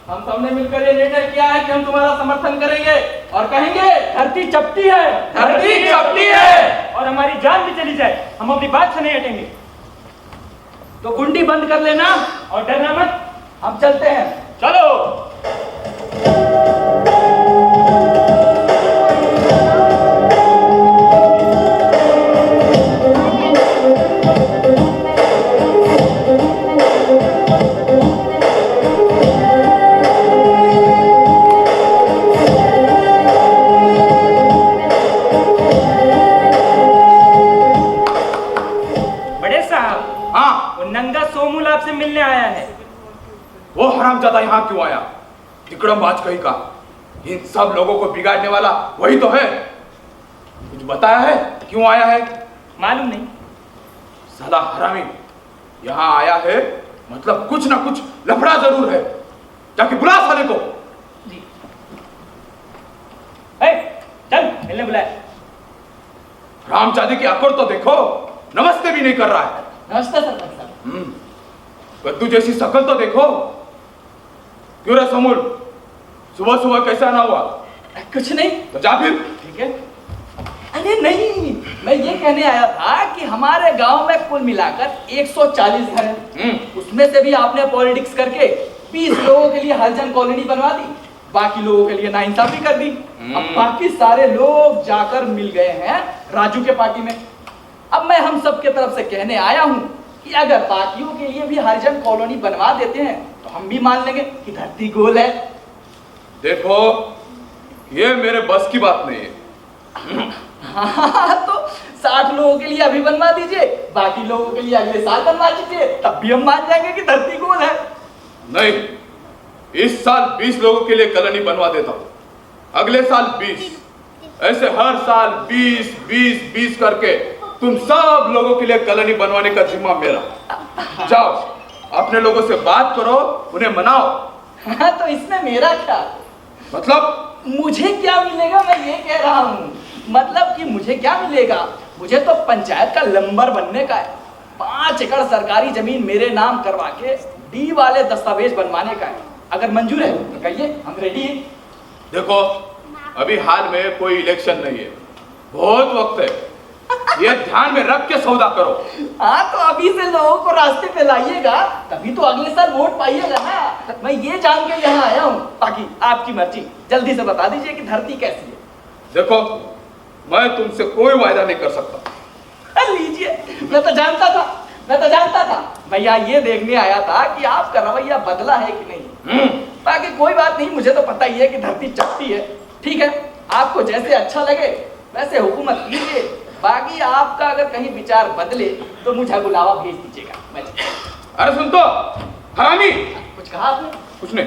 Speaker 2: हम सबने मिलकर ये निर्णय किया है कि हम तुम्हारा समर्थन करेंगे और कहेंगे धरती चपटी है, धरती चपटी है।
Speaker 9: और हमारी जान भी चली जाए, हम अपनी बात से नहीं हटेंगे।
Speaker 2: तो गुंडी बंद कर लेना
Speaker 9: और डरना मत,
Speaker 2: हम चलते हैं।
Speaker 9: चलो। बड़े साहब,
Speaker 5: हाँ,
Speaker 9: वो नंगा सोमूल आपसे मिलने आया है।
Speaker 5: वो हरामजादा यहाँ क्यों आया? तिकड़मबाज कहीं का। इन सब लोगों को बिगाड़ने वाला वही तो है। कुछ बताया है क्यों आया है?
Speaker 9: मालूम नहीं।
Speaker 5: साला हरामी यहाँ आया है, मतलब कुछ ना कुछ लफड़ा जरूर है। जाके बुला साले को।
Speaker 9: ए, चल मिलने बुलाया।
Speaker 5: रामजादी की अकड़ तो देखो, नमस्ते भी नहीं कर रहा है।
Speaker 2: नमस्ते सरपंच साहब।
Speaker 5: कद्दू जैसी शक्ल तो देखो। क्यों रे समूल, सुबह सुबह कैसा ना हुआ?
Speaker 2: कुछ नहीं।
Speaker 5: तो जा फिर।
Speaker 2: ठीक है। अरे नहीं, मैं ये कहने आया था कि हमारे गांव में कुल मिलाकर 140 घर हैं। उसमें से भी आपने पॉलिटिक्स करके 20 लोगों के लिए हरिजन कॉलोनी बनवा दी, बाकी लोगों के लिए नाइंसाफी कर दी। अब बाकी सारे लोग जाकर मिल गए हैं राजू के पार्टी में। अब मैं हम सब के तरफ से कहने आया हूं कि अगर बाकियों के लिए भी हरिजन कॉलोनी बनवा देते हैं तो हम भी मान लेंगे कि धरती गोल है।
Speaker 5: देखो, ये मेरे बस की बात नहीं है।
Speaker 2: हाँ, तो 60 लोगों के लिए अभी बनवा दीजिए, बाकी लोगों के लिए अगले साल बनवा दीजिए, तब भी हम मान जाएंगे कि धरती गोल है।
Speaker 5: नहीं, इस साल 20 लोगों के लिए कॉलोनी बनवा देता हूँ, अगले साल 20, ऐसे हर साल 20 20 20 करके तुम सब लोगों के लिए कॉलोनी बनवाने का जिम्मा मेरा। जाओ, अपने लोगों से बात करो, उन्हें मनाओ।
Speaker 2: हाँ, तो इसमें मेरा क्या
Speaker 5: मतलब?
Speaker 2: मुझे क्या मिलेगा, मैं ये कह रहा हूँ। मतलब कि मुझे क्या मिलेगा, मुझे तो पंचायत का लंबर बनने का है। 5 एकड़ सरकारी जमीन मेरे नाम करवा के डी वाले दस्तावेज बनवाने का है। अगर मंजूर है तो कहिए, हम रेडी हैं।
Speaker 5: देखो, अभी हाल में कोई इलेक्शन नहीं है, बहुत वक्त है, ये ध्यान में रख के सौदा करो।
Speaker 2: हाँ, तो अभी से लोगों को रास्ते पे लाइएगा, तभी तो अगले साल वोट पाइएगा ना। मैं ये जान के यहाँ आया हूँ, बाकी आपकी मर्जी। जल्दी से बता दीजिए कि धरती कैसी है।
Speaker 5: देखो, मैं तुमसे कोई वायदा नहीं कर सकता।
Speaker 2: लीजिए, मैं तो जानता था। भैया ये देखने आया था कि आपका रवैया बदला है कि नहीं। बाकी कोई बात नहीं, मुझे तो पता ही है कि धरती चपटी है। ठीक है, आपको जैसे अच्छा लगे वैसे हुकूमत कीजिए। बाकी आपका अगर कहीं विचार बदले तो मुझे बुलावा भेज दीजिएगा। मैं
Speaker 5: अरे सुन तो हरामी,
Speaker 2: कुछ कहा आपने?
Speaker 5: कुछ नहीं।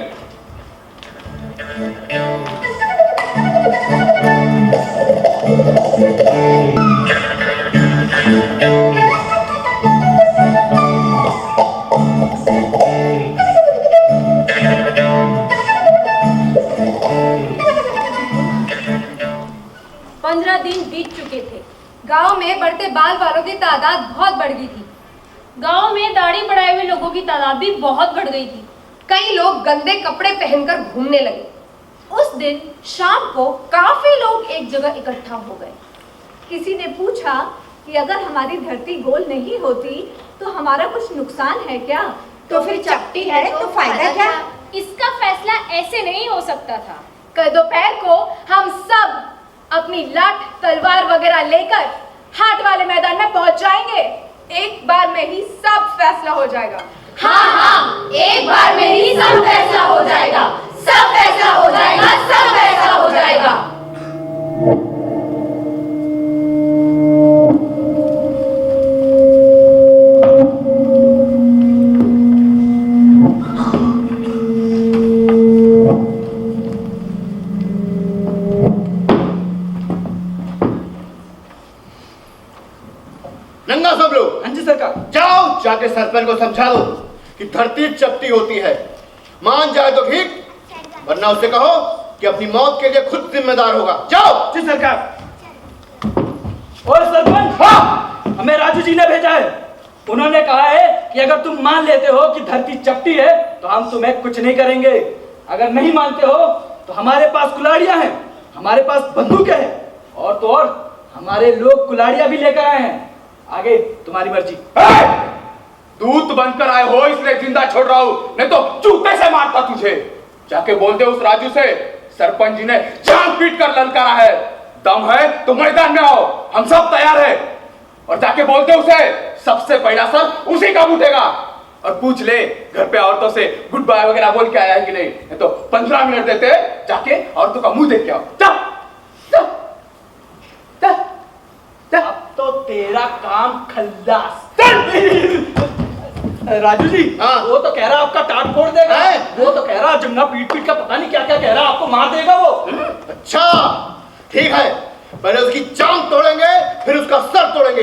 Speaker 4: 15 दिन बीत चुके थे। गांव में बढ़ते बाल वालों की तादाद बहुत बढ़ गई थी।
Speaker 10: गांव में दाढ़ी बढ़ाए हुए लोगों की तादाद भी बहुत बढ़ गई थी।
Speaker 4: कई लोग गंदे कपड़े पहनकर घूमने लगे। उस दिन शाम को काफी लोग एक जगह इकट्ठा हो गए।
Speaker 11: किसी ने पूछा कि अगर हमारी धरती गोल नहीं होती तो हमारा कुछ नुकसान है क्या?
Speaker 4: तो फिर चपटी है तो फायदा क्या?
Speaker 10: इसका फैसला ऐसे नहीं हो सकता था।
Speaker 4: कल दोपहर को हम सब अपनी लाठ तलवार वगैरह लेकर हाट वाले मैदान में पहुंच जाएंगे। एक बार में ही सब फैसला हो जाएगा।
Speaker 10: हाँ, एक बार में ही सब फैसला हो जाएगा। सब फैसला हो जाएगा। सब फैसला हो जाएगा।
Speaker 6: नंगा सब लोग।
Speaker 2: हाँ जी सरकार।
Speaker 6: जाओ जाके सरपंच को समझा दो कि धरती चपटी होती है। मान जाए तो ठीक, वरना उसे कहो कि अपनी मौत के लिए खुद जिम्मेदार होगा। जाओ।
Speaker 2: जी सरकार। और सरपंच, हाँ, हमें राजू जी ने भेजा है। उन्होंने कहा है कि अगर तुम मान लेते हो कि धरती चपटी है तो हम तुम्हें कुछ नहीं करेंगे। अगर नहीं मानते हो तो हमारे पास कुल्हाड़ियां हैं, हमारे पास बंदूकें हैं, और तो और हमारे लोग कुल्हाड़ियां भी लेकर आए हैं। आगे तुम्हारी मर्जी।
Speaker 5: दूत बनकर आए हो इसलिए जिंदा छोड़ रहा हूं, नहीं तो जूते से मारता तुझे। जाके बोलते उस राजू से सरपंच जी ने जान पीट कर ललकारा है। दम है तो मैदान में आओ, हम सब तैयार हैं। और जाके बोलते उसे सबसे पहला सर उसी का उठेगा। और पूछ ले घर पे औरतों से गुड बाय वगैरह बोल के आया है कि नहीं, नहीं तो 15 मिनट देते जाके औरतों का मुंह देख के आओ। चल चल चल चल।
Speaker 2: अब तो तेरा काम खल्लास। राजू जी,
Speaker 6: हाँ।
Speaker 2: वो तो कह रहा आपका टाट फोड़ देगा। वो तो कह रहा जंगा पीट पीट का पता नहीं क्या क्या कह रहा, आपको मार देगा वो।
Speaker 6: अच्छा ठीक है, पहले उसकी जान तोड़ेंगे फिर उसका सर तोड़ेंगे।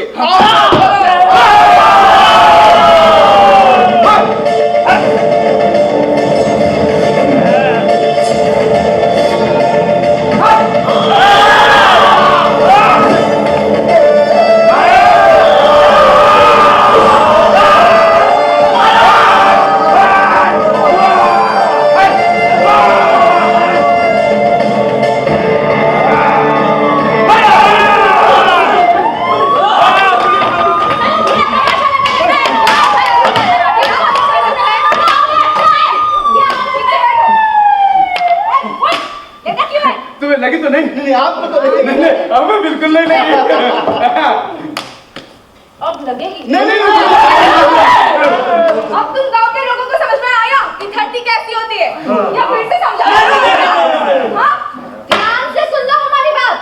Speaker 5: लगी तो नहीं?
Speaker 6: नहीं आपको तो लगी।
Speaker 5: नहीं, हमें बिल्कुल नहीं लगी।
Speaker 11: अब लगेगी।
Speaker 6: नहीं
Speaker 4: अब तुम गांव के लोगों को समझ में आया कि धरती कैसी होती है? या फिर से समझा? हाँ? ध्यान से सुन लो हमारी बात।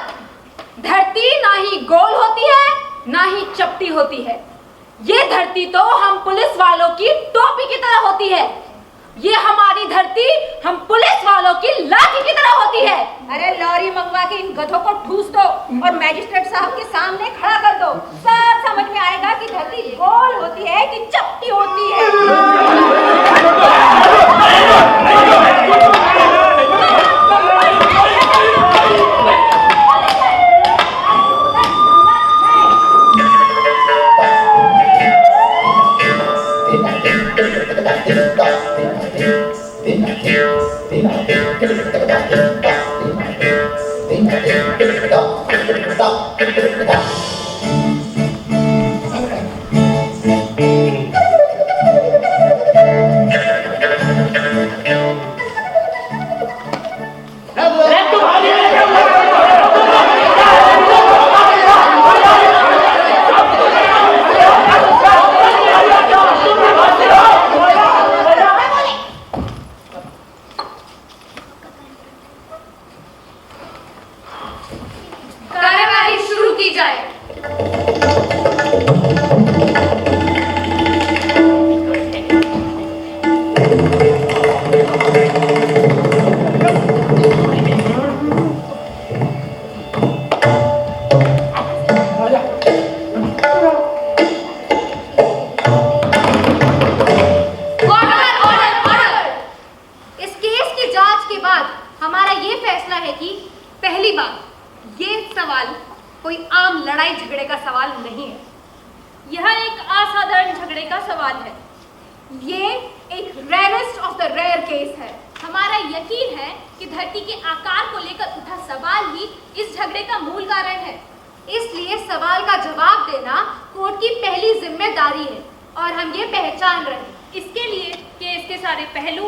Speaker 4: धरती ना ही गोल होती है ना ही चपटी होती है। ये धरती तो हम पुलिस वालों की टोपी की तरह होती है। ये हमारी धरती हम पुलिस वालों की लाठी की तरह होती है।
Speaker 11: अरे लॉरी मंगवा के इन गधों को ठूस दो और मैजिस्ट्रेट साहब के सामने खड़ा कर दो। सब समझ में आएगा कि धरती गोल होती है कि चपटी होती है।
Speaker 4: इस केस की जांच के बाद हमारा ये फैसला है कि पहली बात, ये सवाल कोई आम लड़ाई झगड़े का सवाल नहीं है। यह एक असाधारण झगड़े का सवाल है। ये एक rarest of the rare case है। हमारा यकीन है कि धरती के आकार को लेकर उठा सवाल ही इस झगड़े का मूल कारण है। इसलिए सवाल का जवाब देना कोर्ट की पहली जिम्मेदारी है और हम ये पहचान रहे हैं। इसके लिए केस के सारे पहलू,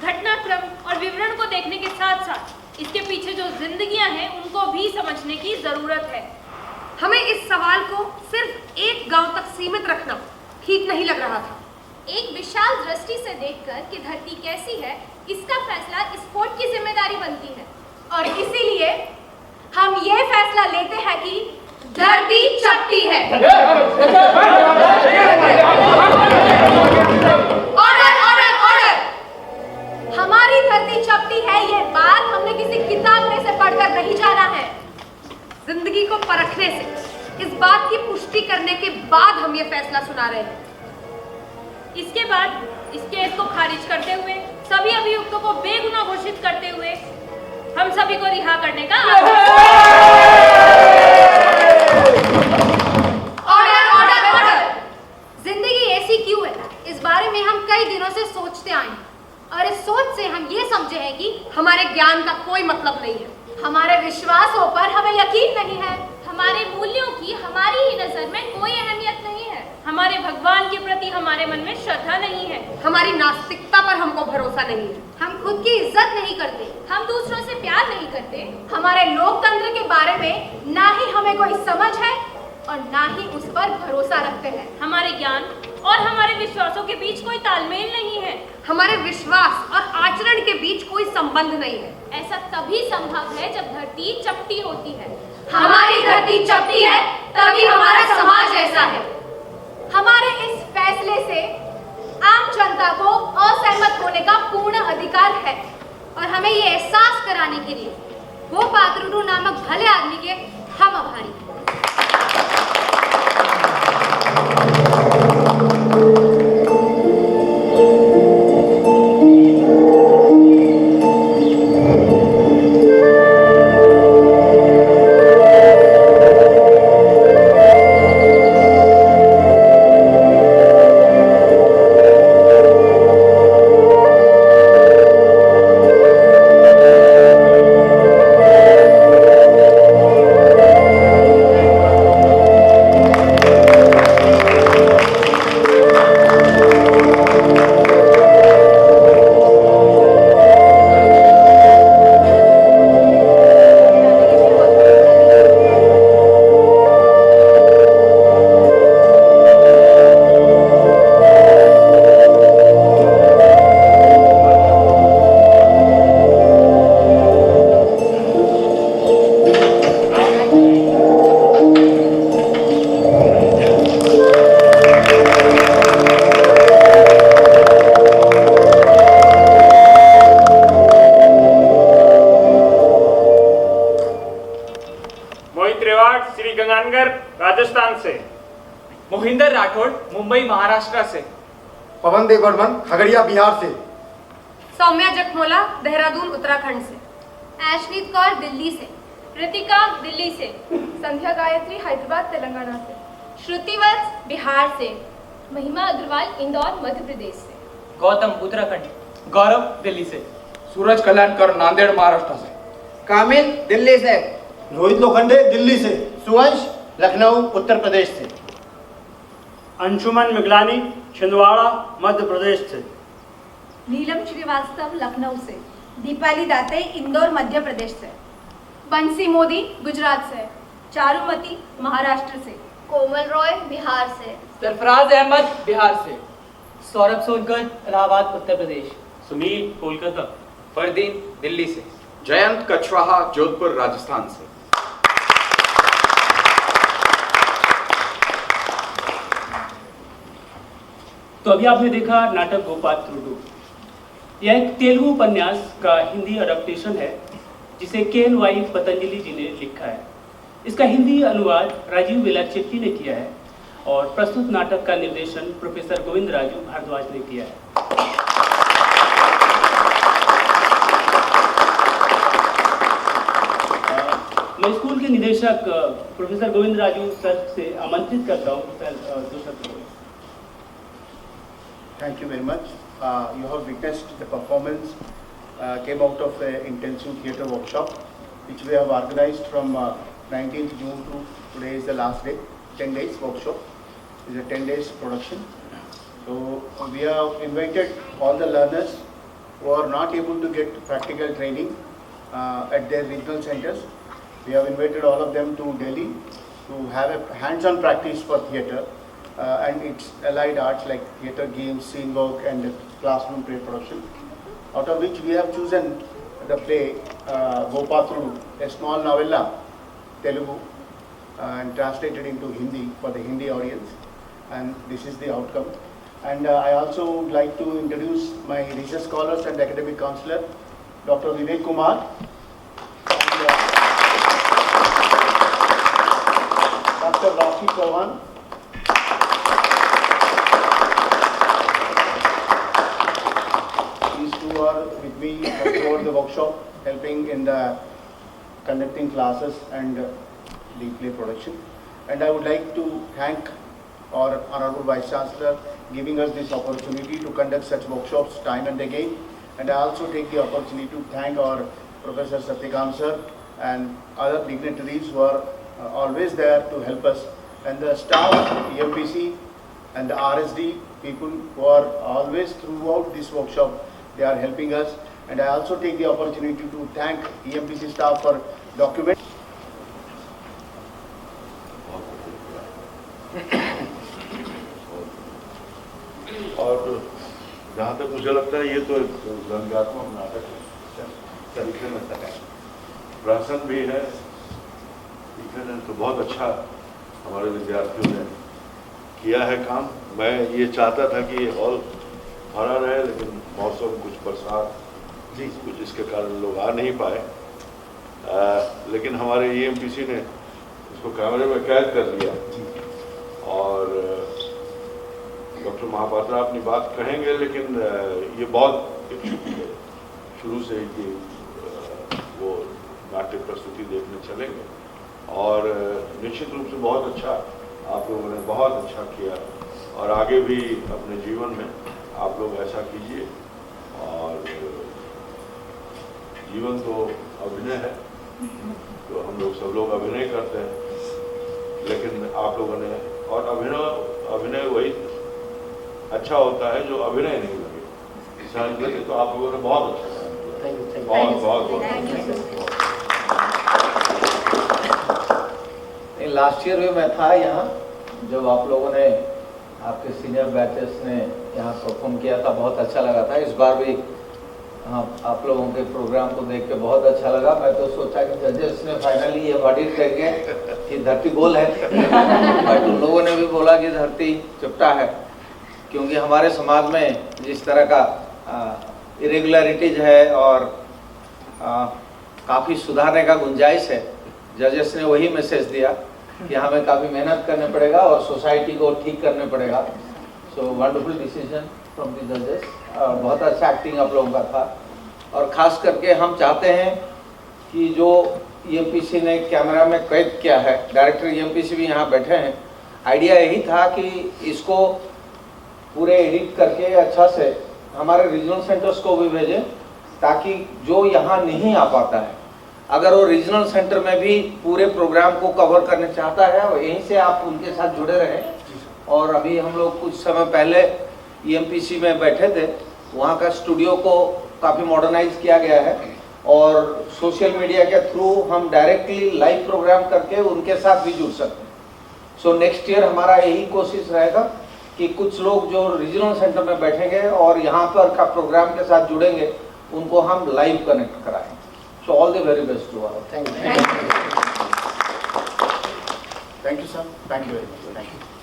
Speaker 4: घटनाक्रम और विवरण को देखने के साथ साथ इसके पीछे जो जिंदगियां हैं उनको भी समझने की जरूरत है।
Speaker 11: हमें इस सवाल को सिर्फ एक गांव तक सीमित रखना ठीक नहीं लग रहा था।
Speaker 4: एक विशाल दृष्टि से देखकर कि धरती कैसी है, इसका फैसला इस कोर्ट की जिम्मेदारी बनती है और इसीलिए हम ये फैसला लेते हैं कि धरती चपटी है। Order order order. हमारी धरती चपटी है, ये बात हमने किसी किताब में से पढ़कर नहीं जाना है।
Speaker 11: जिंदगी को परखने से, इस बात की पुष्टि करने के बाद हम ये फैसला सुना रहे हैं।
Speaker 4: इसके बाद इस केस को खारिज करते हुए, सभी अभियुक्तों को बेगुनाह घोषित करते हुए हम सभी को रिहा करने का ऑर्डर ऑर्डर ऑर्डर। जिंदगी ऐसी क्यों है, इस बारे में हम कई दिनों से सोचते आए हैं और इस सोच से हम ये समझे हैं कि
Speaker 11: हमारे ज्ञान का कोई मतलब नहीं है,
Speaker 4: हमारे विश्वासों पर हमें यकीन नहीं है, हमारे मूल्यों की हमारी ही नजर में कोई अहमियत नहीं है, हमारे भगवान के प्रति हमारे मन में श्रद्धा नहीं है,
Speaker 11: हमारी नास्तिकता पर हमको भरोसा नहीं है,
Speaker 4: हम खुद की इज्जत नहीं करते, हम दूसरों से प्यार नहीं करते, हमारे लोकतंत्र के बारे में ना ही हमें कोई समझ है और ना ही उस पर भरोसा रखते हैं, हमारे ज्ञान और हमारे विश्वासों के बीच कोई तालमेल नहीं है,
Speaker 11: हमारे विश्वास और आचरण के बीच कोई संबंध नहीं है।
Speaker 4: ऐसा तभी संभव है जब धरती चपटी होती है।
Speaker 11: हमारी धरती चपटी है तभी हमारा समाज ऐसा है।
Speaker 4: हमारे इस फैसले से आम जनता को असहमत होने का पूर्ण अधिकार है और हमें ये एहसास कराने के लिए वो पात्रुडू नामक भले आदमी के हम आभारी हैं।
Speaker 9: राजस्थान से।
Speaker 2: मोहिंदर राठौड़ मुंबई महाराष्ट्र से।
Speaker 6: पवन देव वर्मन खगड़िया बिहार से।
Speaker 11: सौम्या जखमोला देहरादून उत्तराखंड से।
Speaker 4: ऐशनीत कौर दिल्ली से। रितिका दिल्ली से। संध्या गायत्री हैदराबाद तेलंगाना से। श्रुति वत्स बिहार से। महिमा अग्रवाल इंदौर मध्य प्रदेश से।
Speaker 2: गौतम उत्तराखंड। गौरव दिल्ली से।
Speaker 5: सूरज कल्याणकर नांदेड़ महाराष्ट्र से।
Speaker 3: कामिल दिल्ली से। रोहित लोखंडे दिल्ली से। सुवंश लखनऊ उत्तर प्रदेश से।
Speaker 8: अंशुमन मिगलानी छिंदवाड़ा मध्य प्रदेश से।
Speaker 11: नीलम श्रीवास्तव लखनऊ से। दीपाली दाते इंदौर मध्य प्रदेश से।
Speaker 4: बंसी मोदी गुजरात से।
Speaker 11: चारुमती महाराष्ट्र से।
Speaker 4: कोमल रॉय बिहार से।
Speaker 2: सरफराज अहमद बिहार से। सौरभ सोनकर इलाहाबाद उत्तर प्रदेश।
Speaker 8: सुनील कोलकाता।
Speaker 5: फरदीन दिल्ली से। जयंत कछवाहा जोधपुर राजस्थान से।
Speaker 12: तो अभी आपने देखा नाटक गोपात्रुडू। यह एक तेलुगु उपन्यास का हिंदी अडप्टेशन है जिसे के.एन.वाई. पतंजलि जी ने लिखा है। इसका हिंदी अनुवाद राजीव वेलाचेट्टी ने किया है और प्रस्तुत नाटक का निर्देशन प्रोफेसर गोविंद राजू भारद्वाज ने किया है। मैं स्कूल के निदेशक प्रोफेसर गोविंद राजू सर से आमंत्रित करता हूँ सर दो शब्द बोलें।
Speaker 13: Thank you very much. You have witnessed the performance came out of the intensive theatre workshop which we have organized from 19th June to today is the last day. 10 days workshop. It's a 10 days production. So we have invited all the learners who are not able to get practical training at their regional centers. We have invited all of them to Delhi to have a hands-on practice for theatre and its allied arts like theatre, games, scene work and classroom play production. Out of which we have chosen the play Gopatrudu, a small novella, Telugu, and translated into Hindi for the Hindi audience, and this is the outcome. And I also would like to introduce my research scholars and academic counselor, Dr. Vivek Kumar, and Dr. Rafi Chauhan. These two are with me throughout the workshop, helping in the conducting classes and the play production. And I would like to thank our Honorable Vice Chancellor giving us this opportunity to conduct such workshops time and again. And I also take the opportunity to thank our Professor Satyakam sir and other dignitaries who are always there to help us, and the staff, EMPC and the RSD people who are always throughout this workshop, they are helping us. And I also take the opportunity to thank EMPC staff for documenting.
Speaker 14: और जहाँ तक मुझे लगता है ये तो एक व्यंग्यात्मक नाटक है, तरीके में तय प्रहसन भी है, लिखने तो बहुत अच्छा हमारे विद्यार्थियों ने किया है काम। मैं ये चाहता था कि ये हॉल भरा रहे, लेकिन मौसम कुछ बरसात जी कुछ इसके कारण लोग आ नहीं पाए, लेकिन हमारे EMPC ने इसको कैमरे में कैद कर लिया। और डॉक्टर महापात्रा अपनी बात कहेंगे, लेकिन ये बहुत इच्छुक है शुरू से ही कि वो नाट्य प्रस्तुति देखने चलेंगे, और निश्चित रूप से बहुत अच्छा आप लोगों ने बहुत अच्छा किया, और आगे भी अपने जीवन में आप लोग ऐसा कीजिए। और जीवन तो अभिनय है, तो हम लोग सब लोग अभिनय करते हैं, लेकिन आप लोगों ने और अभिनय वही अच्छा होता है जो अभिनय नहीं लगे, तो आप लोगों ने बहुत अच्छा किया, बहुत बहुत
Speaker 15: लास्ट ईयर भी मैं था यहाँ, जब आप लोगों ने आपके सीनियर बैचेस ने यहाँ परफॉर्म किया था, बहुत अच्छा लगा था। इस बार भी आप लोगों के प्रोग्राम को देख के बहुत अच्छा लगा। मैं तो सोचा कि जजेस ने फाइनली ये वर्डिक्ट करके कि धरती गोल है, बट उन लोगों ने भी बोला कि धरती चपटा है, क्योंकि हमारे समाज में जिस तरह का इरेगुलरिटीज है और काफ़ी सुधारने का गुंजाइश है, जजेस ने वही मैसेज दिया कि हमें काफ़ी मेहनत करने पड़ेगा और सोसाइटी को ठीक करने पड़ेगा। So wonderful decision from the जजेस। बहुत अच्छा एक्टिंग आप लोगों का था, और ख़ास करके हम चाहते हैं कि जो EMPC ने कैमरा में कैद किया है, डायरेक्टर EMPC भी यहाँ बैठे हैं, आइडिया यही था कि इसको पूरे एडिट करके अच्छा से हमारे रीजनल सेंटर्स को भी भेजें, ताकि जो यहाँ नहीं आ पाता है, अगर वो रीजनल सेंटर में भी पूरे प्रोग्राम को कवर करना चाहता है, और यहीं से आप उनके साथ जुड़े रहें। और अभी हम लोग कुछ समय पहले EMPC में बैठे थे, वहाँ का स्टूडियो को काफ़ी मॉडर्नाइज किया गया है, और सोशल मीडिया के थ्रू हम डायरेक्टली लाइव प्रोग्राम करके उनके साथ भी जुड़ सकते हैं। सो नेक्स्ट ईयर हमारा यही कोशिश रहेगा कि कुछ लोग जो रीजनल सेंटर में बैठेंगे और यहाँ पर का प्रोग्राम के साथ जुड़ेंगे, उनको हम लाइव कनेक्ट कराएं। So all the very best to all.
Speaker 13: Thank you. Thank you, sir. Thank you very much. Thank you.